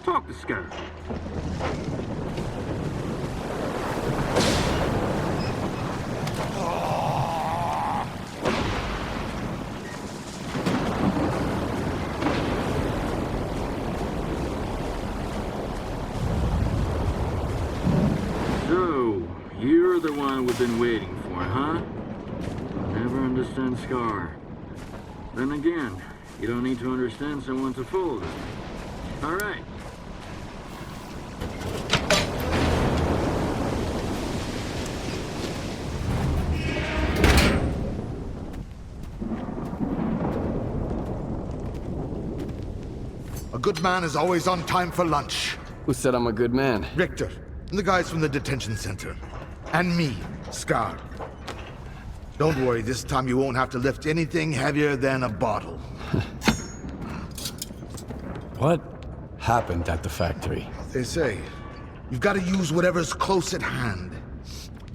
Talk to Scott. So, you're the one we've been waiting for, huh? Never understand Scar. Then again, you don't need to understand someone to follow them. All right. A good man is always on time for lunch. Who said I'm a good man? Richter, and the guys from the detention center. And me, Scar. Don't worry, this time you won't have to lift anything heavier than a bottle. What happened at the factory? They say, you've got to use whatever's close at hand.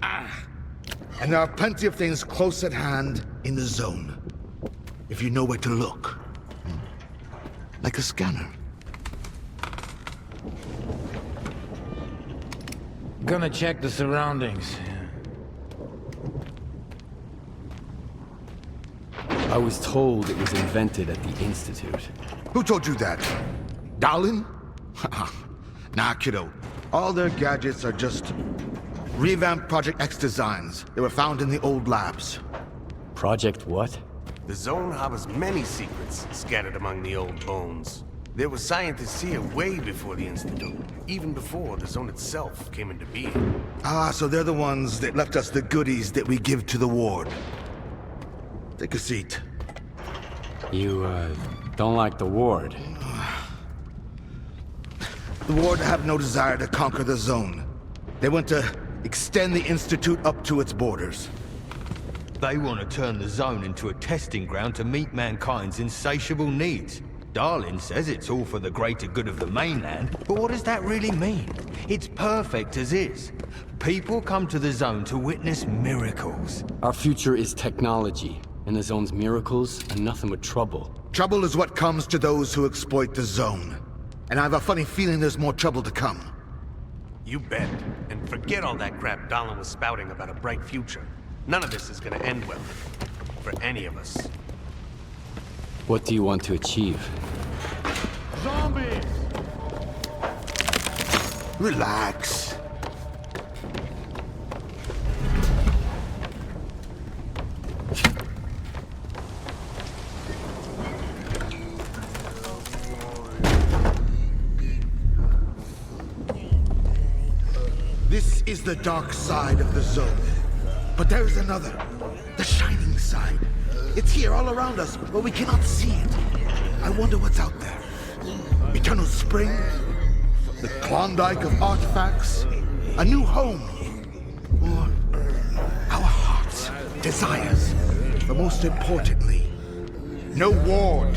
And there are plenty of things close at hand in the zone. If you know where to look. Like a scanner. Gonna check the surroundings. I was told it was invented at the Institute. Who told you that? Darlin? Nah, kiddo. All their gadgets are just revamped Project X designs. They were found in the old labs. Project what? The zone harbors many secrets scattered among the old bones. There were scientists here way before the Institute, even before the zone itself came into being. Ah, so they're the ones that left us the goodies that we give to the ward. Take a seat. You, don't like the ward? The ward have no desire to conquer the zone. They want to extend the Institute up to its borders. They want to turn the zone into a testing ground to meet mankind's insatiable needs. Darlin says it's all for the greater good of the mainland, but what does that really mean? It's perfect as is. People come to the zone to witness miracles. Our future is technology, and the zone's miracles are nothing but trouble. Trouble is what comes to those who exploit the zone. And I have a funny feeling there's more trouble to come. You bet. And forget all that crap Darlin was spouting about a bright future. None of this is gonna end well. For any of us. What do you want to achieve? Zombies! Relax. This is the dark side of the zone. But there's another. The shining side. It's here all around us, but we cannot see it. I wonder what's out there. Eternal spring? The Klondike of artifacts? A new home? Or our hearts, desires? But most importantly, no ward.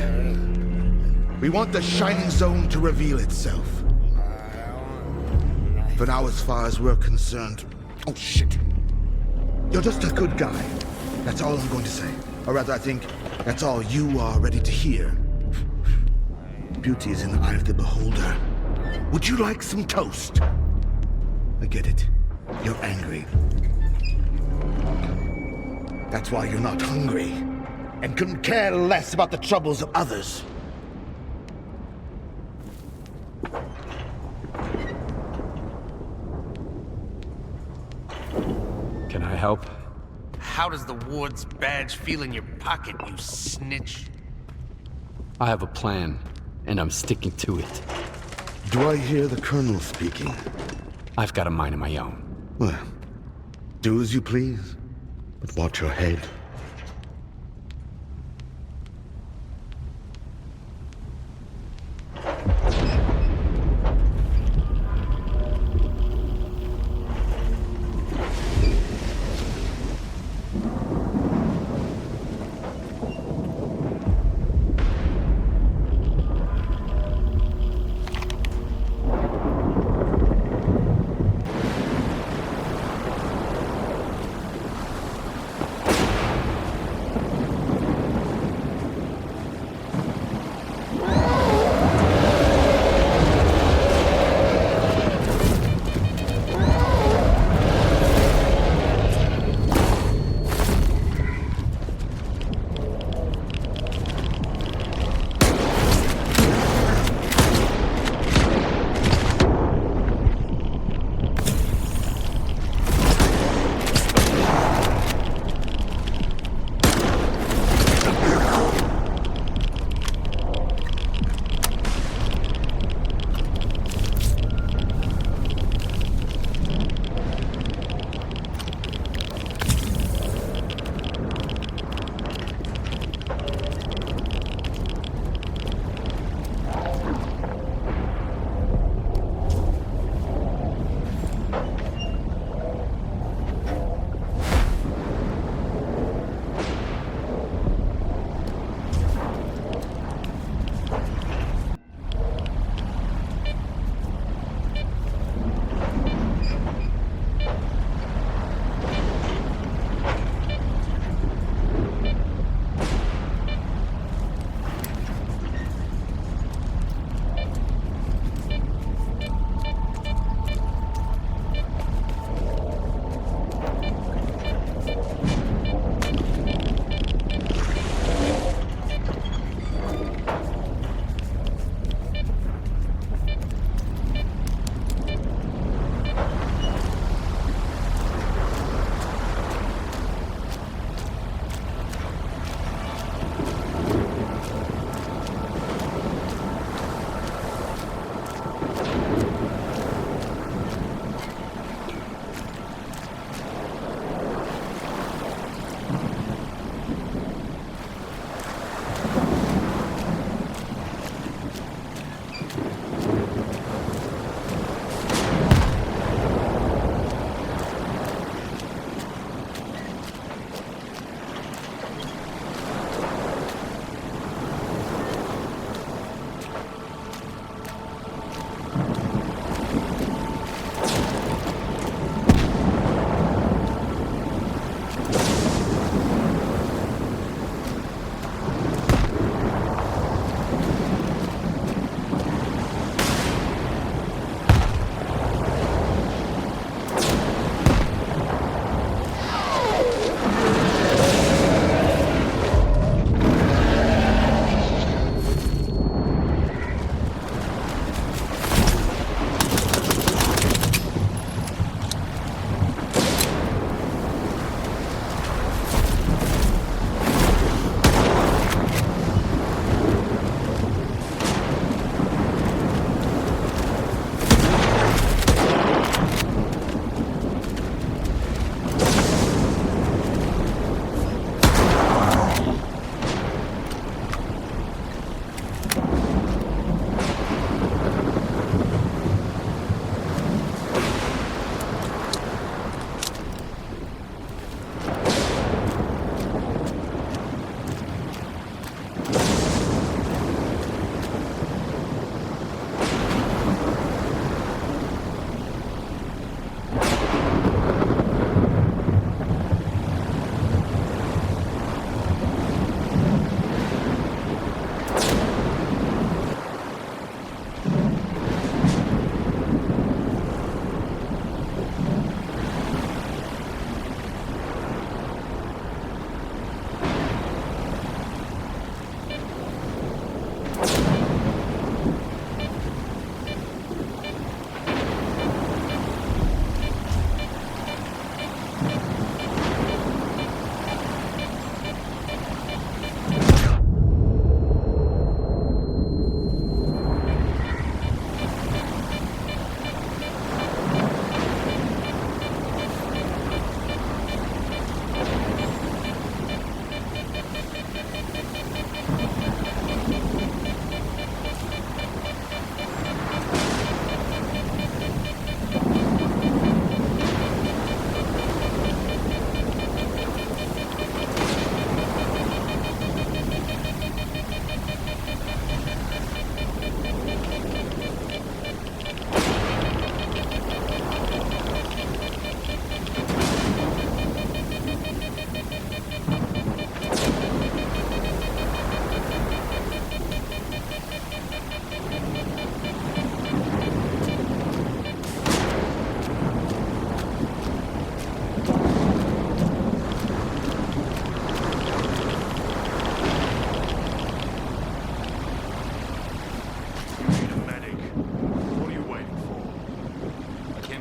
We want the shining zone to reveal itself. For now, as far as we're concerned... Oh, shit. You're just a good guy. That's all I'm going to say. Or rather, I think that's all you are ready to hear. Beauty is in the eye of the beholder. Would you like some toast? I get it. You're angry. That's why you're not hungry. And couldn't care less about the troubles of others. Can I help? How does the ward's badge feel in your pocket, you snitch? I have a plan, and I'm sticking to it. Do I hear the Colonel speaking? I've got a mind of my own. Well, do as you please, but watch your head.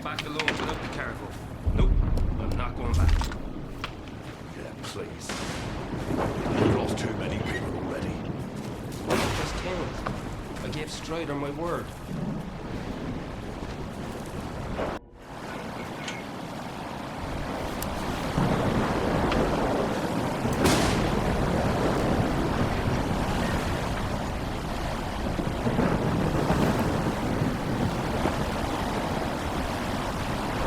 back alone without the cargo. Nope, I'm not going back. Yeah, please. We've lost too many people already. Just him. I gave Strider my word.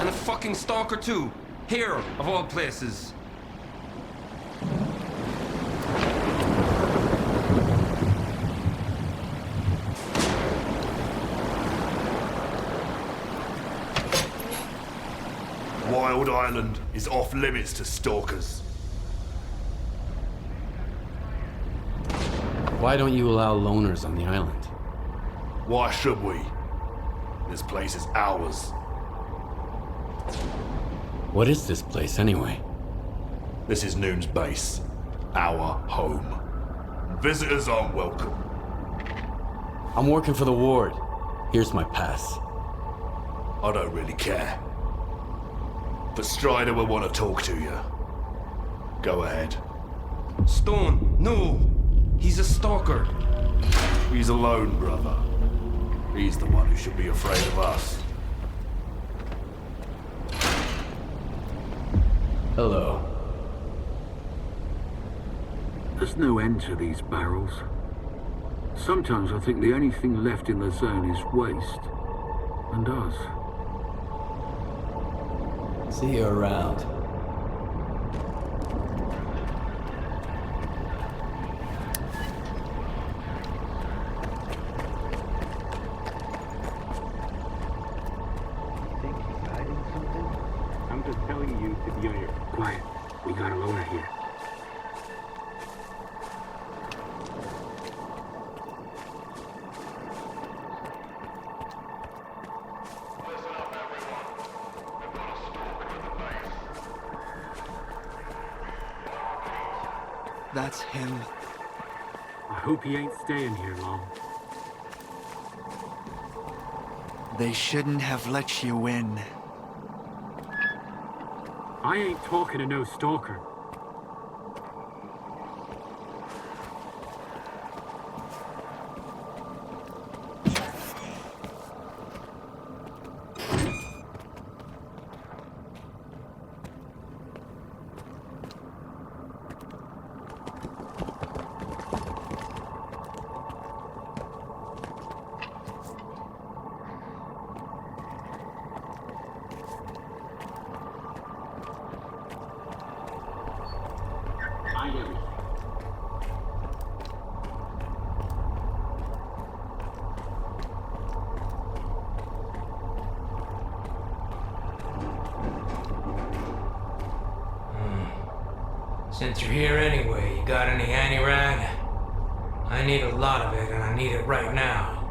And a fucking stalker too. Here, of all places. Wild Island is off limits to stalkers. Why don't you allow loners on the island? Why should we? This place is ours. What is this place, anyway? This is Noon's base. Our home. Visitors aren't welcome. I'm working for the ward. Here's my pass. I don't really care. But Strider will want to talk to you. Go ahead. Stone, no! He's a stalker. He's alone, brother. He's the one who should be afraid of us. Hello. There's no end to these barrels. Sometimes I think the only thing left in the zone is waste. And us. See you around. I'm just telling you to be on your quiet. We got a loner here. That's him. I hope he ain't staying here long. They shouldn't have let you in. I ain't talking to no stalker. Since you're here anyway, you got any anti-rag? I need a lot of it, and I need it right now.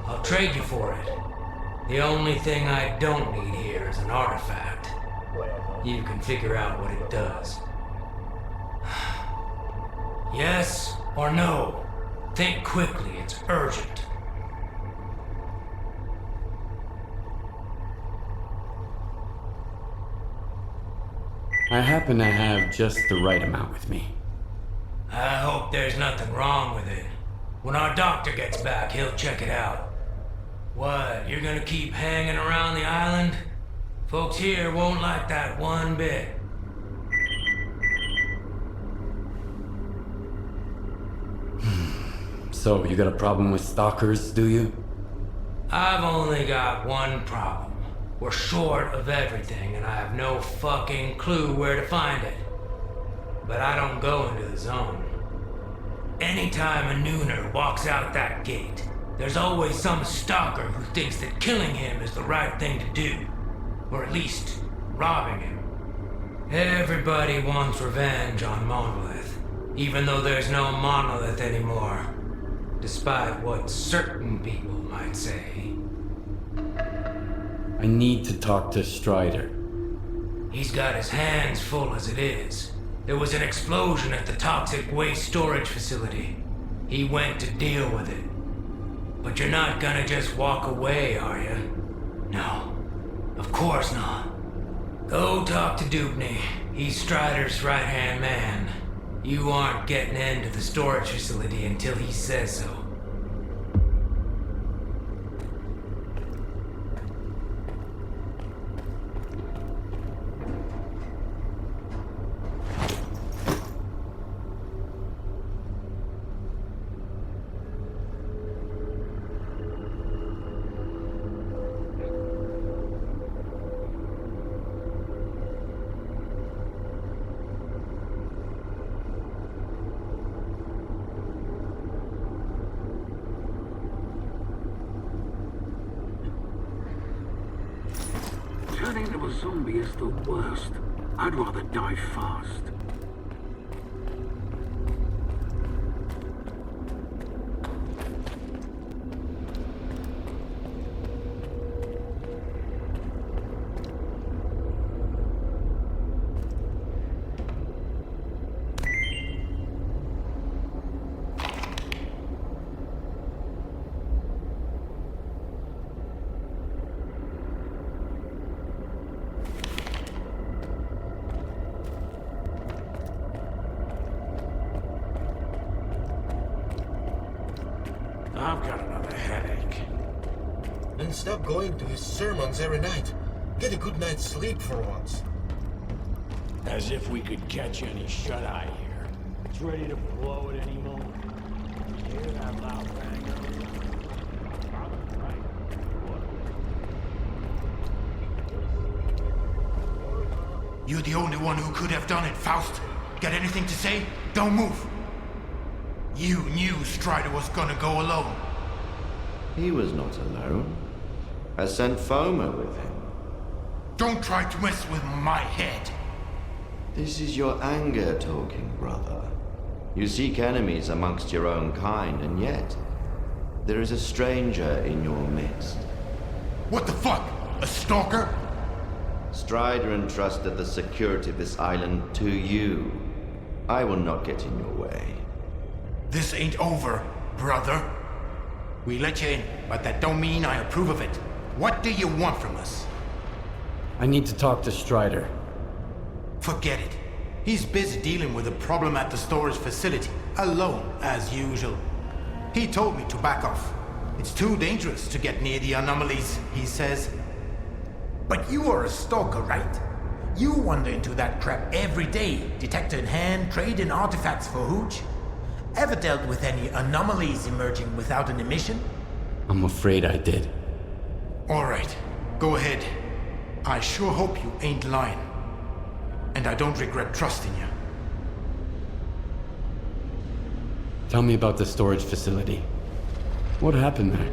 I'll trade you for it. The only thing I don't need here is an artifact. You can figure out what it does. Yes or no? Think quickly, it's urgent. I happen to have just the right amount with me. I hope there's nothing wrong with it. When our doctor gets back, he'll check it out. What, you're gonna keep hanging around the island? Folks here won't like that one bit. So, you got a problem with stalkers, do you? I've only got one problem. We're short of everything, and I have no fucking clue where to find it. But I don't go into the zone. Anytime a nooner walks out that gate, there's always some stalker who thinks that killing him is the right thing to do. Or at least, robbing him. Everybody wants revenge on Monolith, even though there's no Monolith anymore. Despite what certain people might say. I need to talk to Strider. He's got his hands full as it is. There was an explosion at the toxic waste storage facility. He went to deal with it. But you're not gonna just walk away, are you? No. Of course not. Go talk to Dupney. He's Strider's right-hand man. You aren't getting into the storage facility until he says so. Turning into a zombie is the worst. I'd rather die fast. I've got another headache. Then stop going to his sermons every night. Get a good night's sleep for once. As if we could catch any shut-eye here. It's ready to blow at any moment. You hear that loud bang? Right? You're the only one who could have done it, Faust. Got anything to say? Don't move. You knew Strider was gonna go alone. He was not alone. I sent Foma with him. Don't try to mess with my head. This is your anger talking, brother. You seek enemies amongst your own kind, and yet there is a stranger in your midst. What the fuck? A stalker? Strider entrusted the security of this island to you. I will not get in your way. This ain't over, brother. We let you in, but that don't mean I approve of it. What do you want from us? I need to talk to Strider. Forget it. He's busy dealing with a problem at the storage facility, alone, as usual. He told me to back off. It's too dangerous to get near the anomalies, he says. But you are a stalker, right? You wander into that crap every day, detector in hand, trading artifacts for hooch. Ever dealt with any anomalies emerging without an emission? I'm afraid I did. All right, go ahead. I sure hope you ain't lying. And I don't regret trusting you. Tell me about the storage facility. What happened there?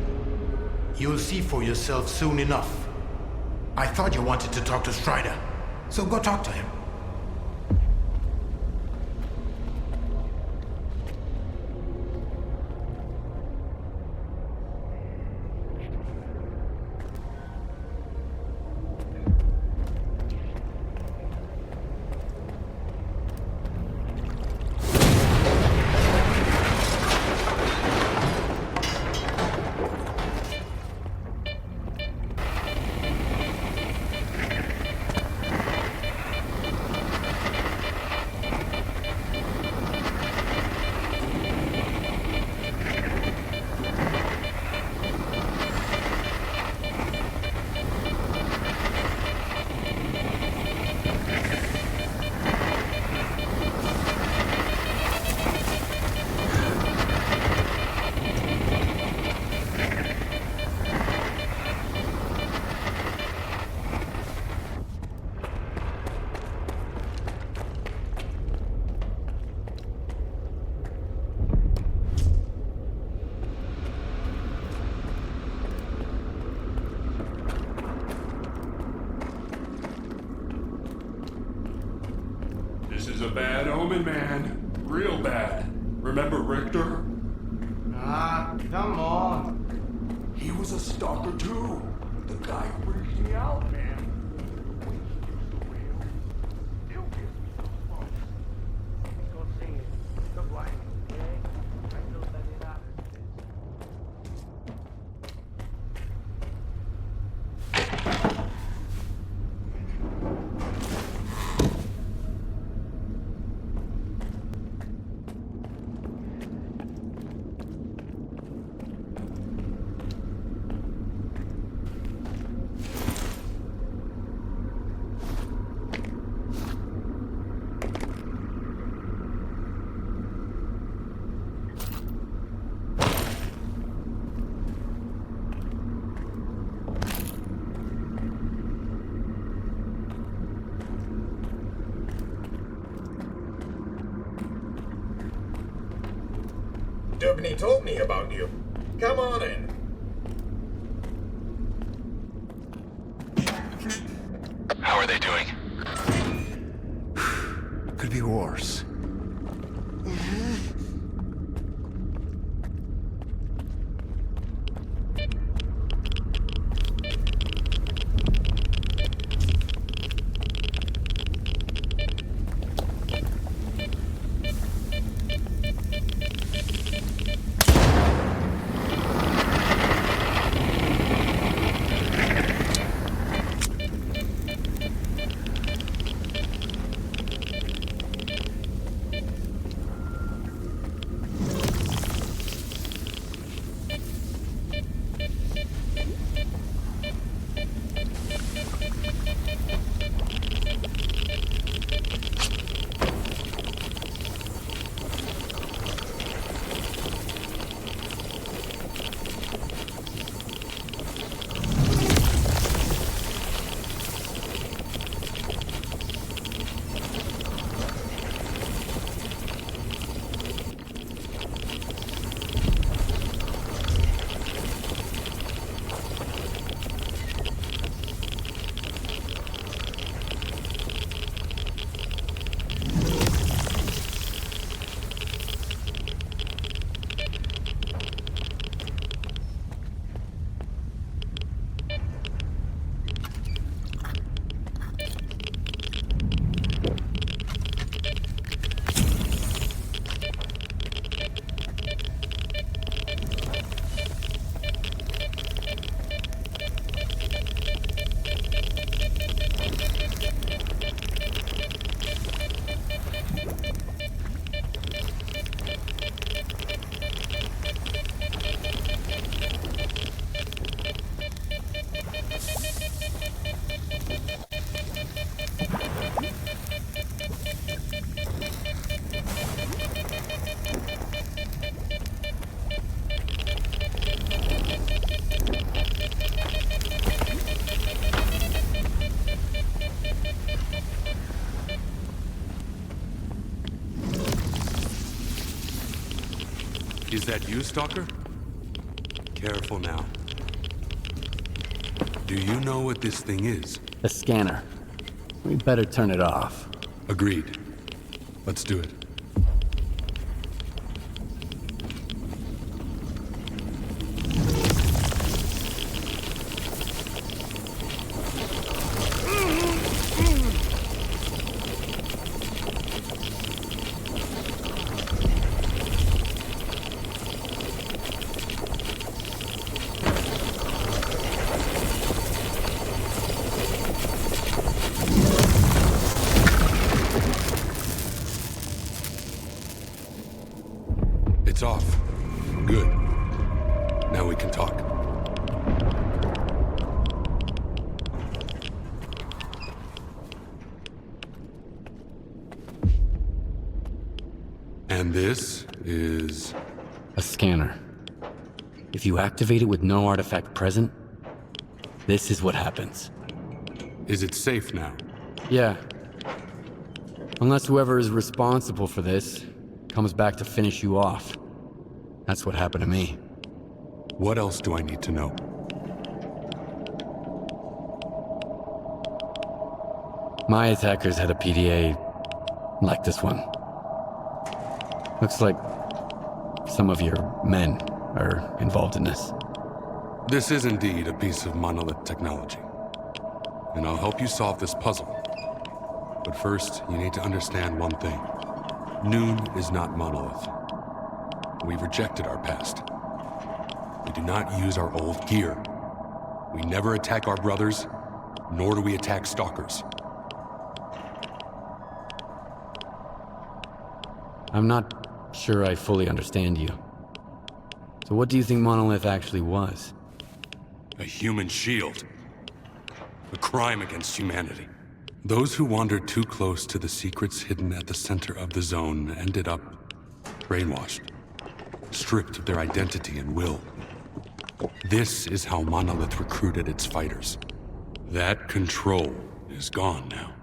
You'll see for yourself soon enough. I thought you wanted to talk to Strider, so go talk to him. This is a bad omen, man. Real bad. Remember Richter? Ah, come on. He was a stalker too. The guy who freaked me out, man. company told me about you. Come on in. How are they doing? Could be worse. Is that you, Stalker? Careful now. Do you know what this thing is? A scanner. We better turn it off. Agreed. Let's do it. It's off. Good. Now we can talk. And this is... a scanner. If you activate it with no artifact present, this is what happens. Is it safe now? Yeah. Unless whoever is responsible for this comes back to finish you off. That's what happened to me. What else do I need to know? My attackers had a PDA like this one. Looks like some of your men are involved in this. This is indeed a piece of monolith technology. And I'll help you solve this puzzle. But first, you need to understand one thing. Noon is not monolith. We've rejected our past. We do not use our old gear. We never attack our brothers, nor do we attack stalkers. I'm not sure I fully understand you. So what do you think Monolith actually was? A human shield. A crime against humanity. Those who wandered too close to the secrets hidden at the center of the zone ended up brainwashed, stripped of their identity and will. This is how Monolith recruited its fighters. That control is gone now.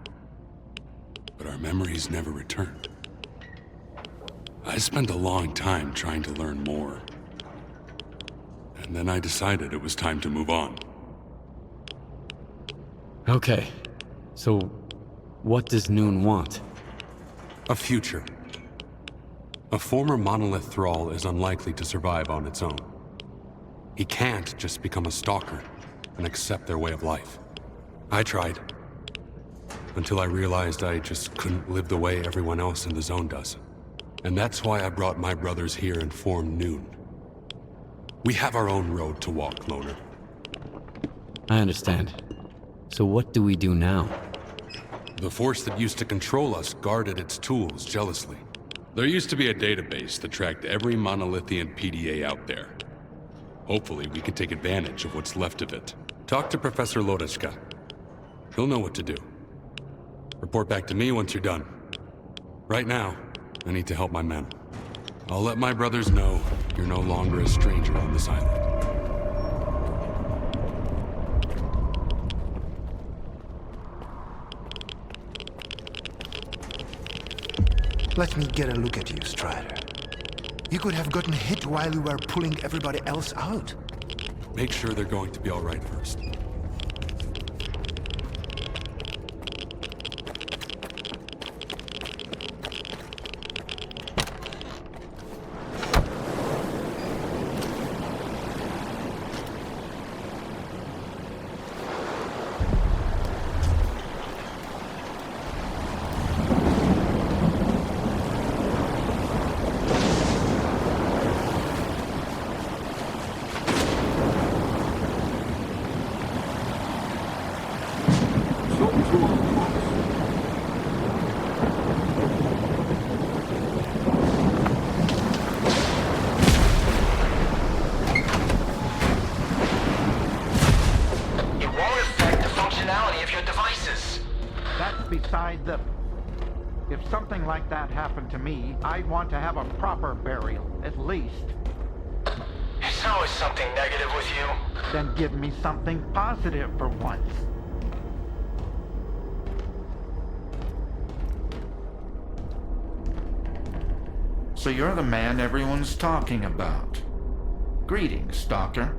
But our memories never returned. I spent a long time trying to learn more. And then I decided it was time to move on. Okay, so what does Noon want? A future. A former monolith thrall is unlikely to survive on its own. He can't just become a stalker and accept their way of life. I tried. Until I realized I just couldn't live the way everyone else in the zone does. And that's why I brought my brothers here and formed Noon. We have our own road to walk, Loner. I understand. So what do we do now? The force that used to control us guarded its tools jealously. There used to be a database that tracked every monolithian PDA out there. Hopefully we can take advantage of what's left of it. Talk to Professor Lodeshka. He'll know what to do. Report back to me once you're done. Right now, I need to help my men. I'll let my brothers know you're no longer a stranger on this island. Let me get a look at you, Strider. You could have gotten hit while we were pulling everybody else out. Make sure they're going to be all right first. If something like that happened to me, I'd want to have a proper burial, at least. It's always something negative with you. Then give me something positive for once. So you're the man everyone's talking about. Greetings, Stalker.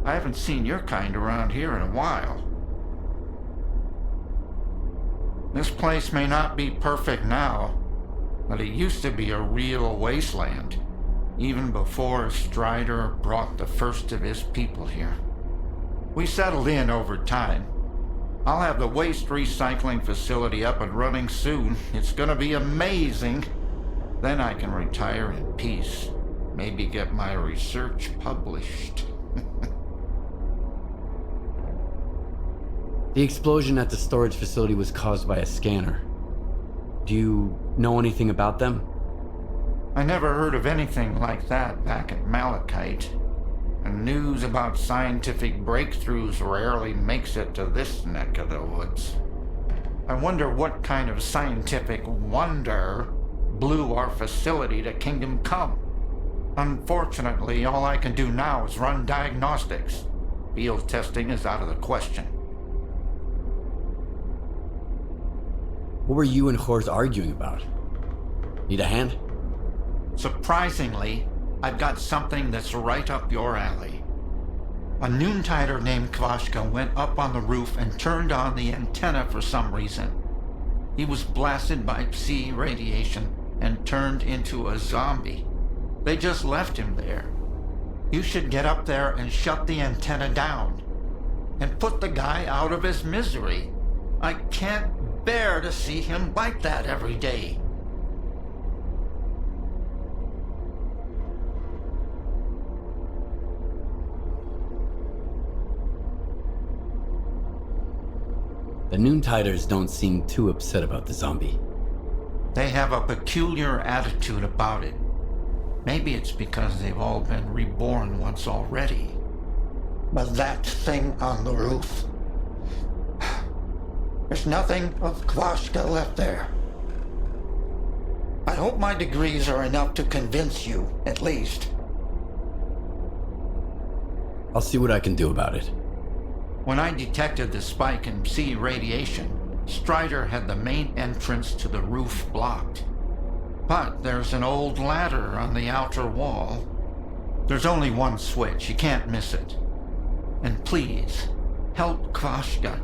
I haven't seen your kind around here in a while. This place may not be perfect now, but it used to be a real wasteland, even before Strider brought the first of his people here. We settled in over time. I'll have the waste recycling facility up and running soon. It's gonna be amazing. Then I can retire in peace. Maybe get my research published. The explosion at the storage facility was caused by a scanner. Do you know anything about them? I never heard of anything like that back at Malachite. And news about scientific breakthroughs rarely makes it to this neck of the woods. I wonder what kind of scientific wonder blew our facility to Kingdom Come. Unfortunately, all I can do now is run diagnostics. Field testing is out of the question. What were you and Horth arguing about? Need a hand? Surprisingly, I've got something that's right up your alley. A Noontider named Kvashka went up on the roof and turned on the antenna for some reason. He was blasted by Psi radiation and turned into a zombie. They just left him there. You should get up there and shut the antenna down. And put the guy out of his misery. I can't bear to see him like that every day. The Noontiders don't seem too upset about the zombie. They have a peculiar attitude about it. Maybe it's because they've all been reborn once already. But that thing on the roof... There's nothing of Kvashka left there. I hope my degrees are enough to convince you, at least. I'll see what I can do about it. When I detected the spike in Psi radiation, Strider had the main entrance to the roof blocked. But there's an old ladder on the outer wall. There's only one switch, you can't miss it. And please, help Kvashka.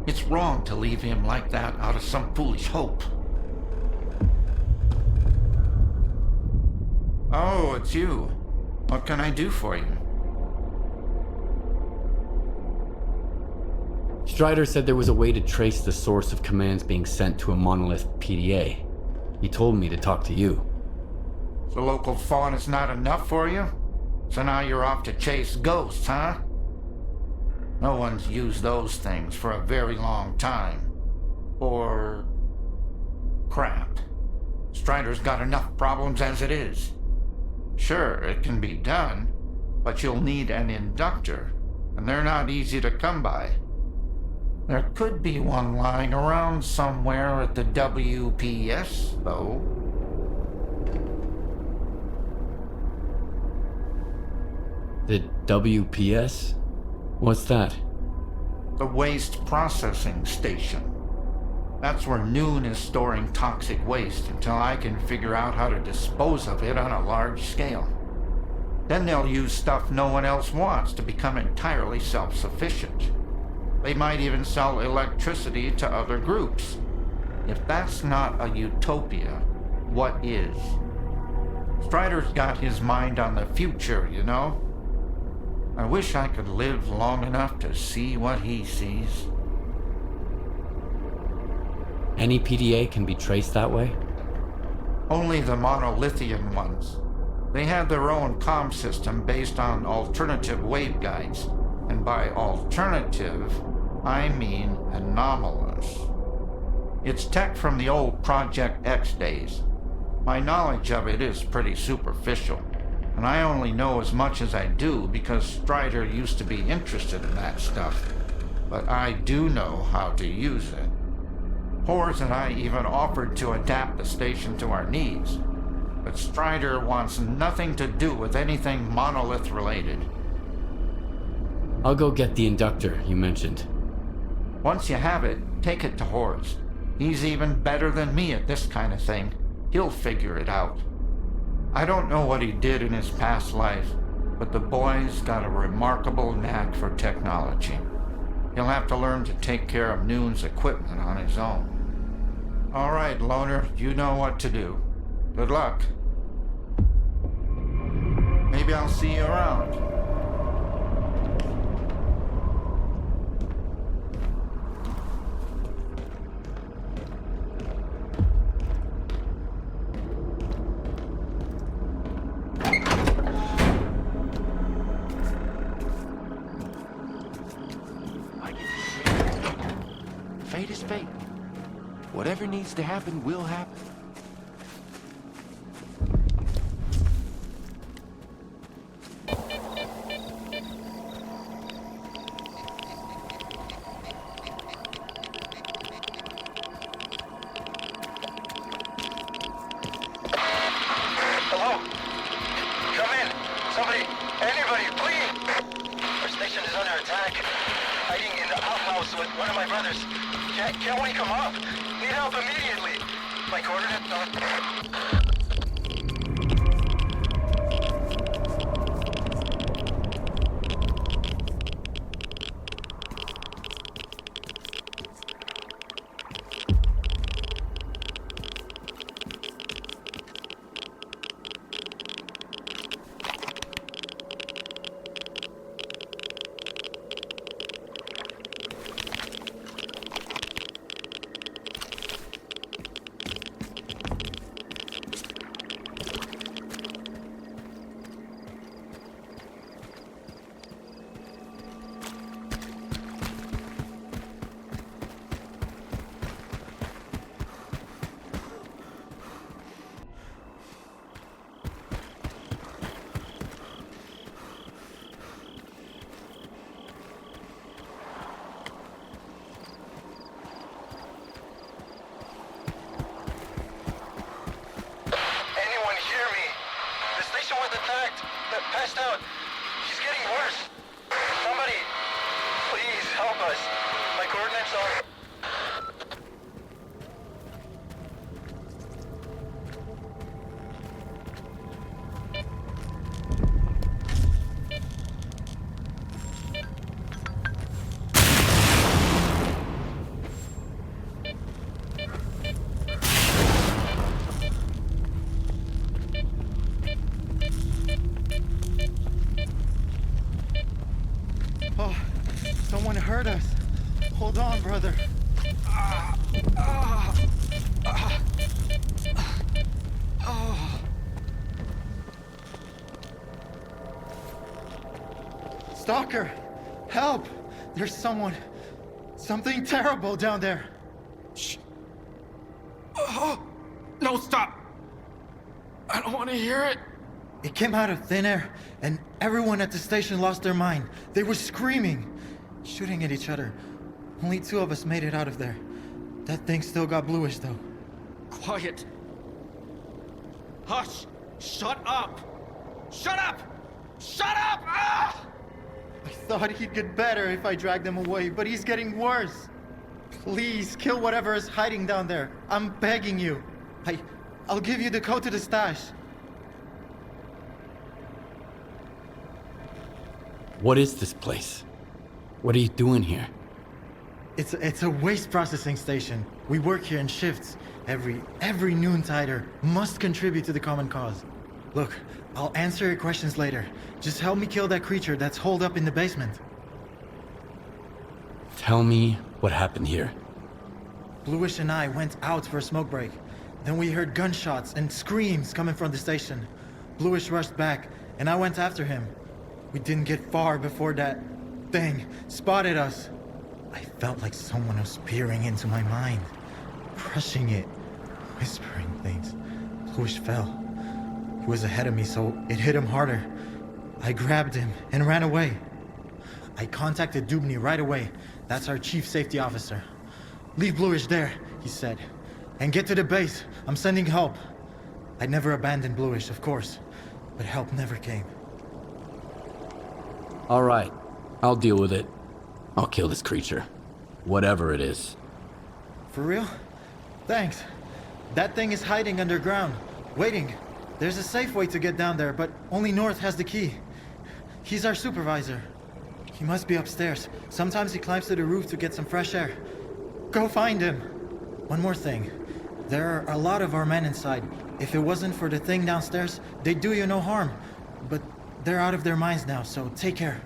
It's wrong to leave him like that out of some foolish hope. Oh, it's you. What can I do for you? Strider said there was a way to trace the source of commands being sent to a monolith PDA. He told me to talk to you. The local fauna's not enough for you? So now you're off to chase ghosts, huh? No one's used those things for a very long time. Or... crap. Strider's got enough problems as it is. Sure, it can be done, but you'll need an inductor, and they're not easy to come by. There could be one lying around somewhere at the WPS, though. The WPS? What's that? The Waste Processing Station. That's where Noon is storing toxic waste until I can figure out how to dispose of it on a large scale. Then they'll use stuff no one else wants to become entirely self-sufficient. They might even sell electricity to other groups. If that's not a utopia, what is? Strider's got his mind on the future, you know? I wish I could live long enough to see what he sees. Any PDA can be traced that way? Only the monolithian ones. They had their own comm system based on alternative waveguides. And by alternative, I mean anomalous. It's tech from the old Project X days. My knowledge of it is pretty superficial. And I only know as much as I do because Strider used to be interested in that stuff. But I do know how to use it. Hors and I even offered to adapt the station to our needs. But Strider wants nothing to do with anything monolith related. I'll go get the inductor you mentioned. Once you have it, take it to Hors. He's even better than me at this kind of thing. He'll figure it out. I don't know what he did in his past life, but the boy's got a remarkable knack for technology. He'll have to learn to take care of Noon's equipment on his own. All right, Loner, you know what to do. Good luck. Maybe I'll see you around. Fate is fate. Whatever needs to happen will happen. Hello? Come in. Somebody, anybody, please. Our station is under attack. Hiding in the outhouse with one of my brothers. Can't we come up? Need help immediately. My coordinates. Passed out. She's getting worse. Somebody, please help us. My coordinates are... hurt us. Hold on, brother. Stalker, help! There's something terrible down there. Shh. Oh, no, stop! I don't want to hear it. It came out of thin air, and everyone at the station lost their mind. They were screaming, shooting at each other. Only 2 of us made it out of there. That thing still got bluish, though. Quiet. Hush! Shut up! Shut up! Shut up! Ah! I thought he'd get better if I dragged him away, but he's getting worse. Please, kill whatever is hiding down there. I'm begging you. I'll give you the code to the stash. What is this place? What are you doing here? It's a waste processing station. We work here in shifts. Every noontider must contribute to the common cause. Look, I'll answer your questions later. Just help me kill that creature that's holed up in the basement. Tell me what happened here. Bluish and I went out for a smoke break. Then we heard gunshots and screams coming from the station. Bluish rushed back, and I went after him. We didn't get far before that thing spotted us. I felt like someone was peering into my mind, crushing it, whispering things. Bluish fell. He was ahead of me, so it hit him harder. I grabbed him and ran away. I contacted Dubny right away. That's our chief safety officer. Leave Bluish there, he said, and get to the base. I'm sending help. I never abandoned Bluish, of course, but help never came. All right, I'll deal with it. I'll kill this creature, whatever it is. For real? Thanks. That thing is hiding underground, waiting. There's a safe way to get down there, but only North has the key. He's our supervisor. He must be upstairs. Sometimes he climbs to the roof to get some fresh air. Go find him. One more thing. There are a lot of our men inside. If it wasn't for the thing downstairs, they'd do you no harm. But they're out of their minds now, so take care.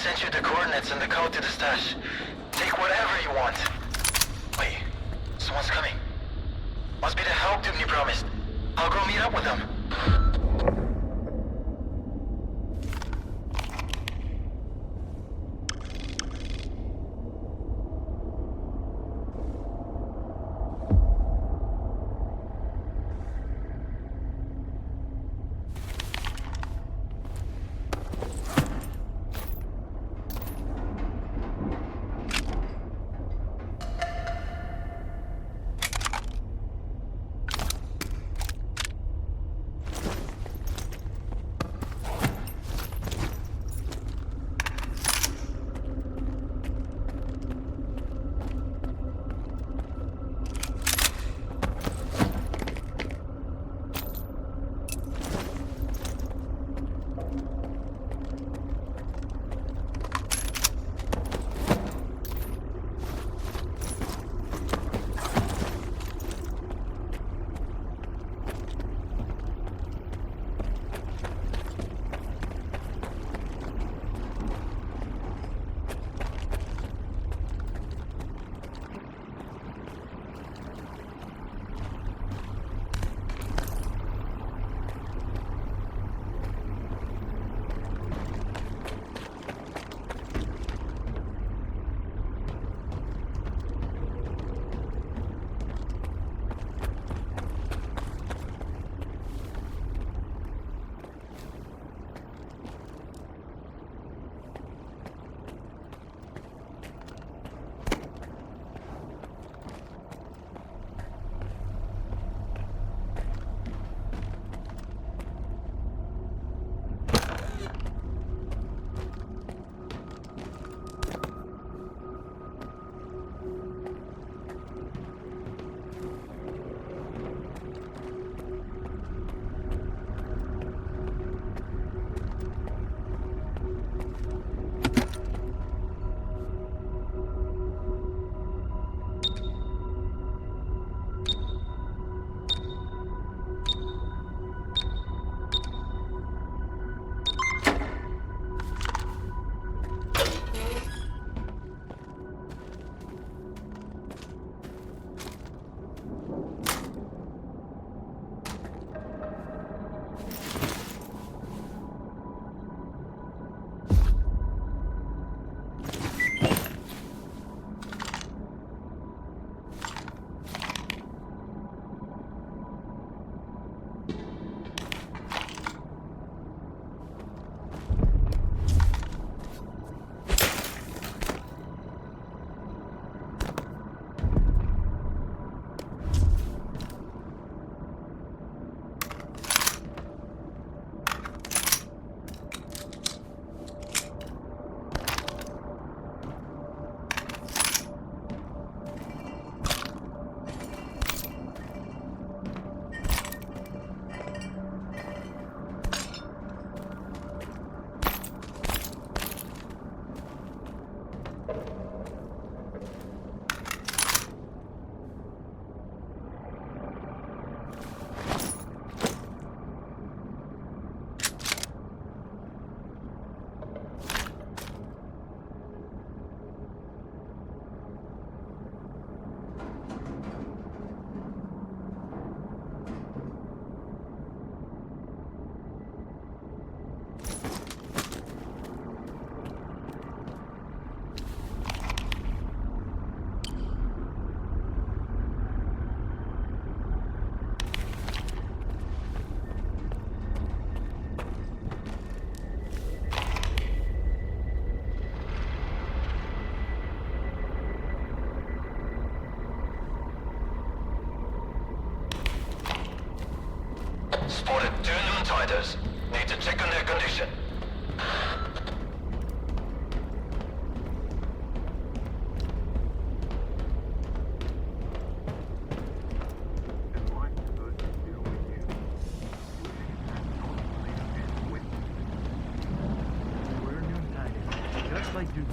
sent you the coordinates and the code to the stash. Take whatever you want. Wait, someone's coming. Must be the help team you promised. I'll go meet up with them. Spotted 2 noon tiders. Need to check on their condition. We're noon tiders, just like you.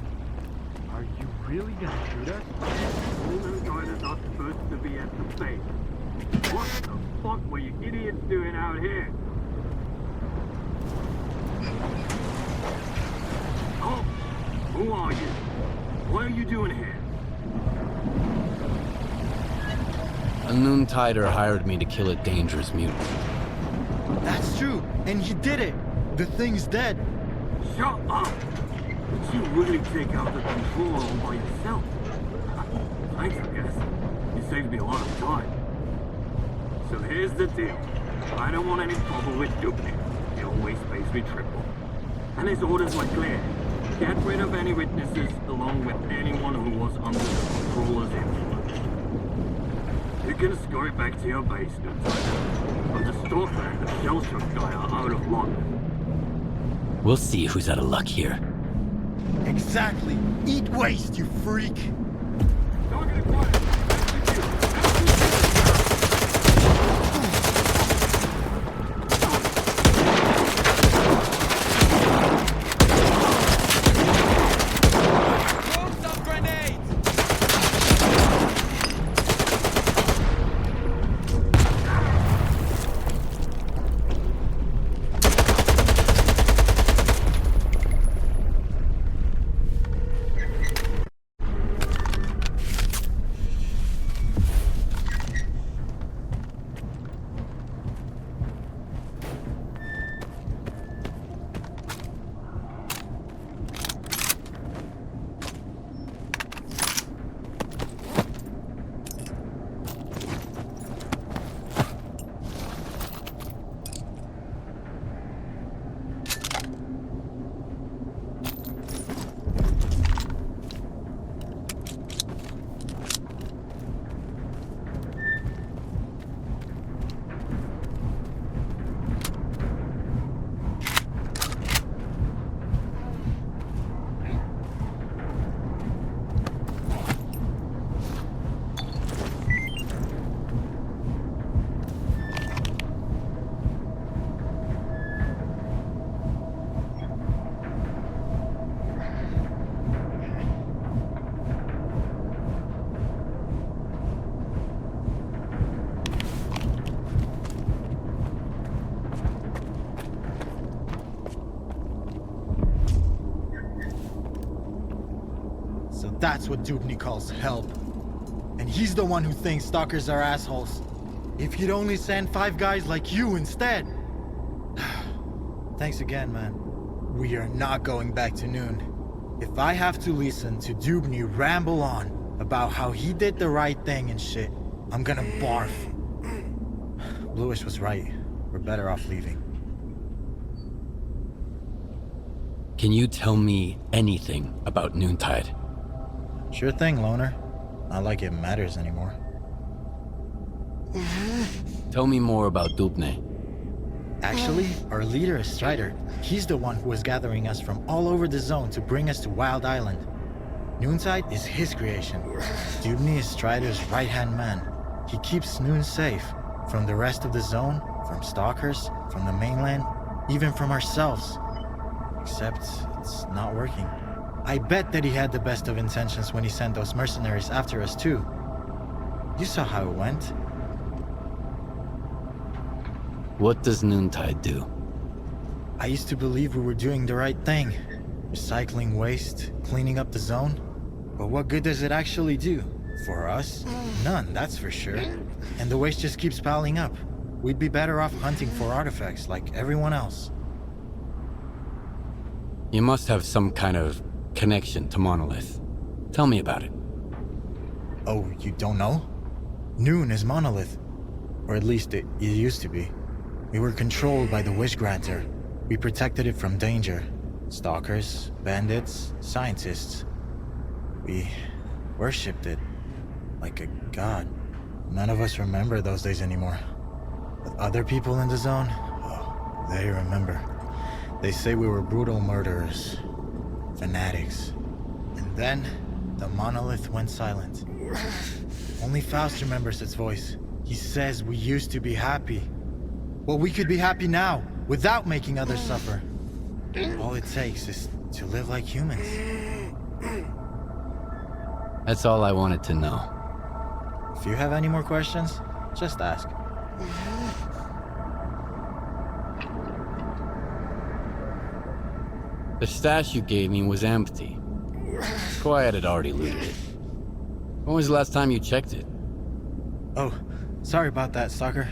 Are you really gonna shoot us? All noon tiders are supposed to be at the base. What the fuck were you idiots doing out here? Oh, are you? What are you doing here? A Noontider hired me to kill a dangerous mutant. That's true, and he did it. The thing's dead. Shut up! Did you really take out the control all by yourself? Thanks, I guess. You saved me a lot of time. So here's the deal. I don't want any trouble with Dubny. He always pays me triple. And his orders were clear. Get rid of any witnesses along with anyone who was under the controller's influence. You can scurry back to your base, but the Stalker and the shell-shock guy are out of luck. We'll see who's out of luck here. Exactly. Eat waste, you freak. That's what Dubny calls help. And he's the one who thinks Stalkers are assholes. If he'd only send 5 guys like you instead. Thanks again, man. We are not going back to Noon. If I have to listen to Dubny ramble on about how he did the right thing and shit, I'm gonna barf. Bluish was right. We're better off leaving. Can you tell me anything about Noontide? Sure thing, Loner. Not like it matters anymore. Tell me more about Dubny. Actually, our leader is Strider. He's the one who is gathering us from all over the zone to bring us to Wild Island. Noontide is his creation. Dubny is Strider's right-hand man. He keeps Noon safe. From the rest of the zone, from Stalkers, from the mainland, even from ourselves. Except, it's not working. I bet that he had the best of intentions when he sent those mercenaries after us too. You saw how it went. What does Noontide do? I used to believe we were doing the right thing. Recycling waste, cleaning up the zone. But what good does it actually do? For us? None, that's for sure. And the waste just keeps piling up. We'd be better off hunting for artifacts like everyone else. You must have some kind of connection to Monolith. Tell me about it. Oh, you don't know? Noon is Monolith. Or at least it used to be. We were controlled by the Wish Granter. We protected it from danger. Stalkers, bandits, scientists. We worshipped it. Like a god. None of us remember those days anymore. But other people in the zone, oh, they remember. They say we were brutal murderers. Fanatics. And then, the monolith went silent. Only Faust remembers its voice. He says we used to be happy. Well, we could be happy now, without making others suffer. All it takes is to live like humans. That's all I wanted to know. If you have any more questions, just ask. The stash you gave me was empty. Quiet had already looted it. When was the last time you checked it? Oh, sorry about that, Stalker.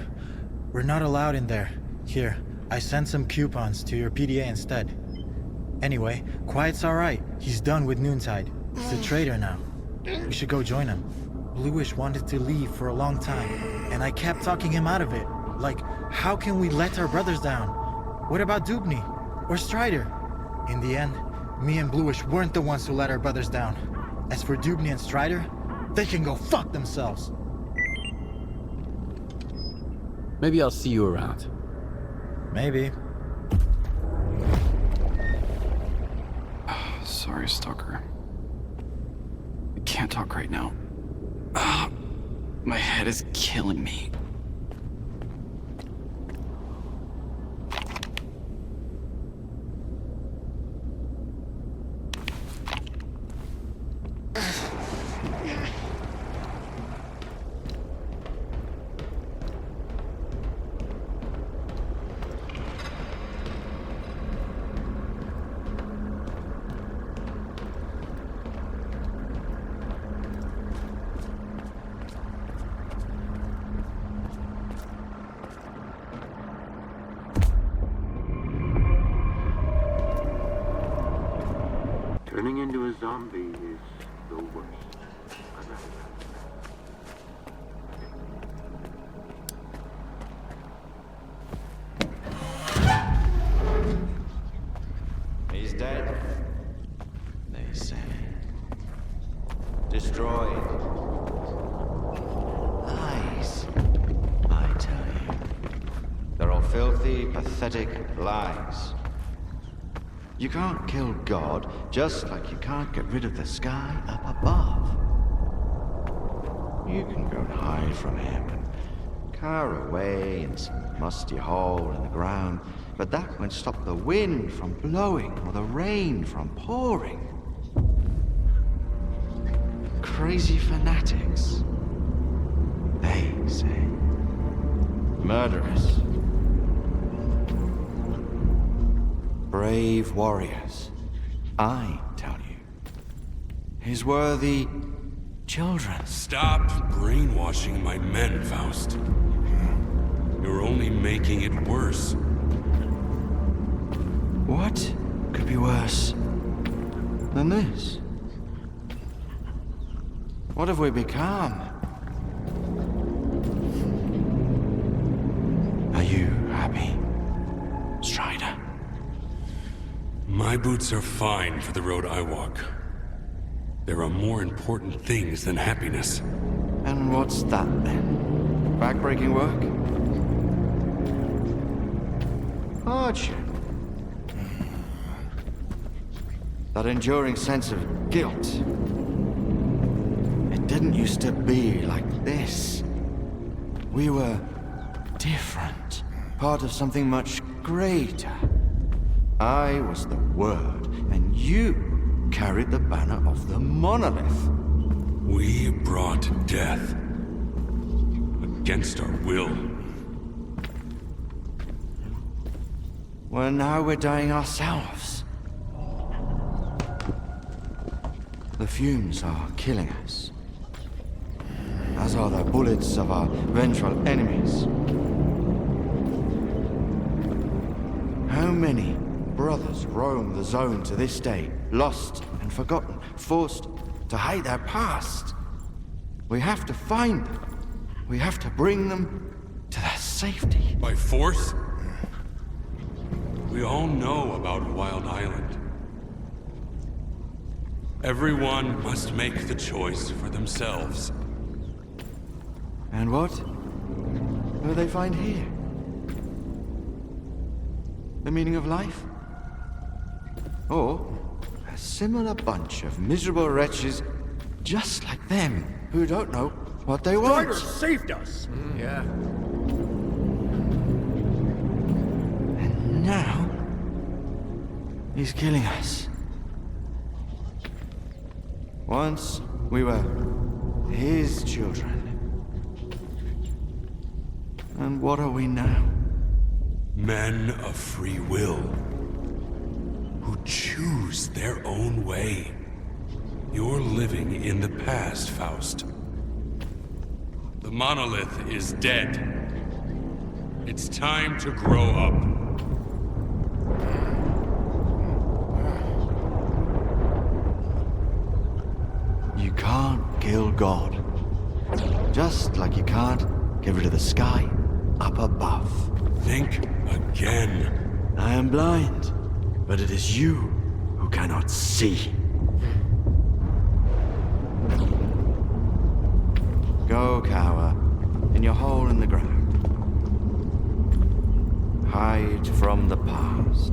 We're not allowed in there. Here, I sent some coupons to your PDA instead. Anyway, Quiet's alright. He's done with Noontide. He's a traitor now. We should go join him. Bluish wanted to leave for a long time, and I kept talking him out of it. Like, how can we let our brothers down? What about Dubny? Or Strider? In the end, me and Bluish weren't the ones who let our brothers down. As for Dubny and Strider, they can go fuck themselves. Maybe I'll see you around. Maybe. Sorry, Stalker. I can't talk right now. My head is killing me. Turning into a zombie is the worst. He's dead, they say. Destroyed. Lies, I tell you. They're all filthy, pathetic lies. You can't kill God, just like you can't get rid of the sky up above. You can go and hide from him and cower away in some musty hole in the ground, but that won't stop the wind from blowing or the rain from pouring. Crazy fanatics, they say. Murderers. Brave warriors, I tell you. His worthy children. Stop brainwashing my men, Faust. You're only making it worse. What could be worse than this? What have we become? Are you happy, Strider? My boots are fine for the road I walk. There are more important things than happiness. And what's that then? Backbreaking work? Hardship? That enduring sense of guilt? It didn't used to be like this. We were different, part of something much greater. I was the Word, and you carried the banner of the monolith. We brought death. Against our will. Well, now we're dying ourselves. The fumes are killing us. As are the bullets of our vengeful enemies. How many brothers roam the zone to this day, lost and forgotten, forced to hide their past? We have to find them. We have to bring them to their safety. By force? We all know about Wild Island. Everyone must make the choice for themselves. And what will they find here? The meaning of life? Or a similar bunch of miserable wretches just like them who don't know what they want? Strider saved us! Yeah. And now he's killing us. Once we were his children. And what are we now? Men of free will. Who choose their own way. You're living in the past, Faust. The monolith is dead. It's time to grow up. You can't kill God. Just like you can't get rid of the sky up above. Think again. I am blind, but it is you who cannot see. Go cower in your hole in the ground. Hide from the past.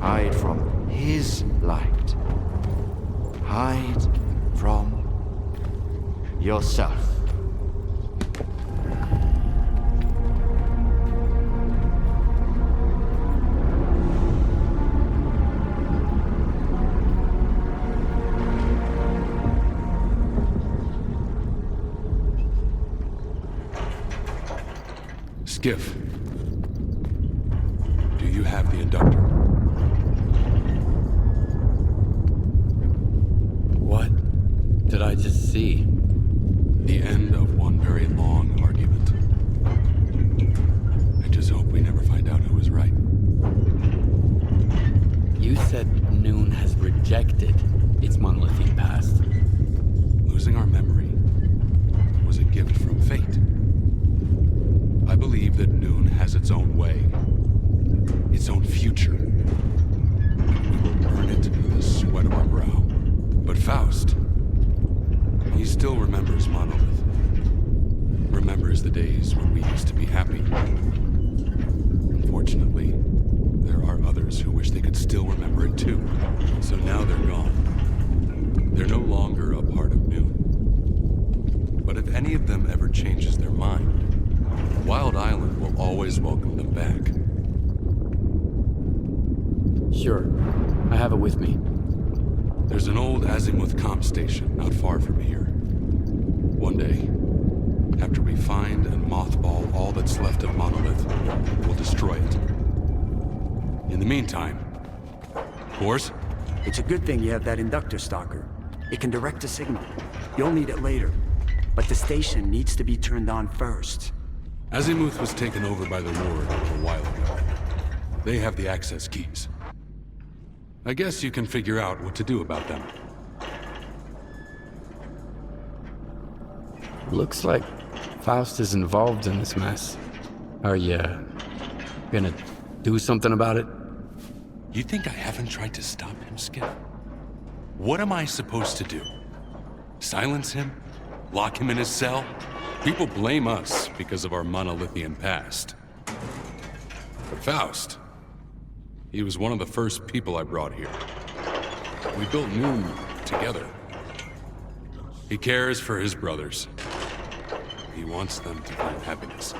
Hide from his light. Hide from yourself. Skiff, do you have the inductor? What did I just see? The end of one very long argument. I just hope we never find out who was right. You said Noon has rejected its monolithic past. Losing our memory was a gift from fate. I believe that Noon has its own way, its own future. We will earn it with the sweat of our brow. But Faust, he still remembers Monolith. Remembers the days when we used to be happy. Unfortunately, there are others who wish they could still remember it too. So now they're gone. They're no longer a part of Noon. But if any of them ever changes their mind, Wild Island will always welcome them back. Sure. I have it with me. There's an old azimuth comp station not far from here. One day, after we find and mothball all that's left of Monolith, we'll destroy it. In the meantime, Horse? It's a good thing you have that inductor, Stalker. It can direct a signal. You'll need it later. But the station needs to be turned on first. Azimuth was taken over by the Ward a little while ago. They have the access keys. I guess you can figure out what to do about them. Looks like Faust is involved in this mess. Are you gonna do something about it? You think I haven't tried to stop him, Skip? What am I supposed to do? Silence him? Lock him in his cell? People blame us because of our monolithian past. But Faust, he was one of the first people I brought here. We built Noon together. He cares for his brothers. He wants them to find happiness.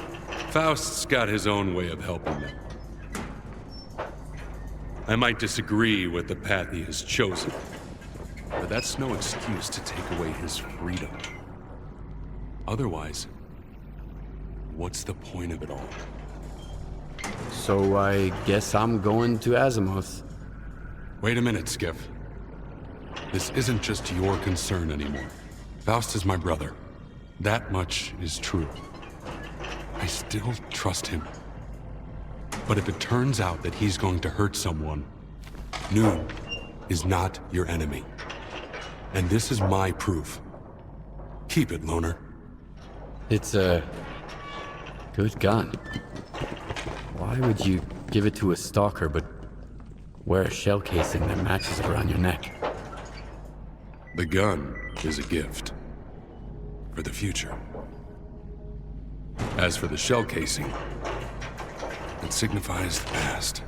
Faust's got his own way of helping them. I might disagree with the path he has chosen, but that's no excuse to take away his freedom. Otherwise, what's the point of it all? So I guess I'm going to Azimuth. Wait a minute, Skiff. This isn't just your concern anymore. Faust is my brother. That much is true. I still trust him. But if it turns out that he's going to hurt someone, Noon is not your enemy. And this is my proof. Keep it, Loner. It's a good gun. Why would you give it to a stalker but wear a shell casing that matches it around your neck? The gun is a gift. For the future. As for the shell casing, it signifies the past.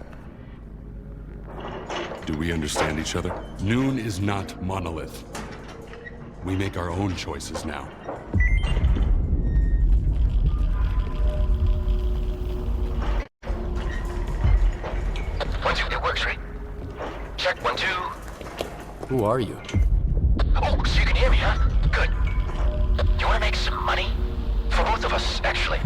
Do we understand each other? Noon is not Monolith. We make our own choices now. One, two, it works, right? Check, 1, 2. Who are you? Oh, so you can hear me, huh? Good. You want to make some money? For both of us, actually.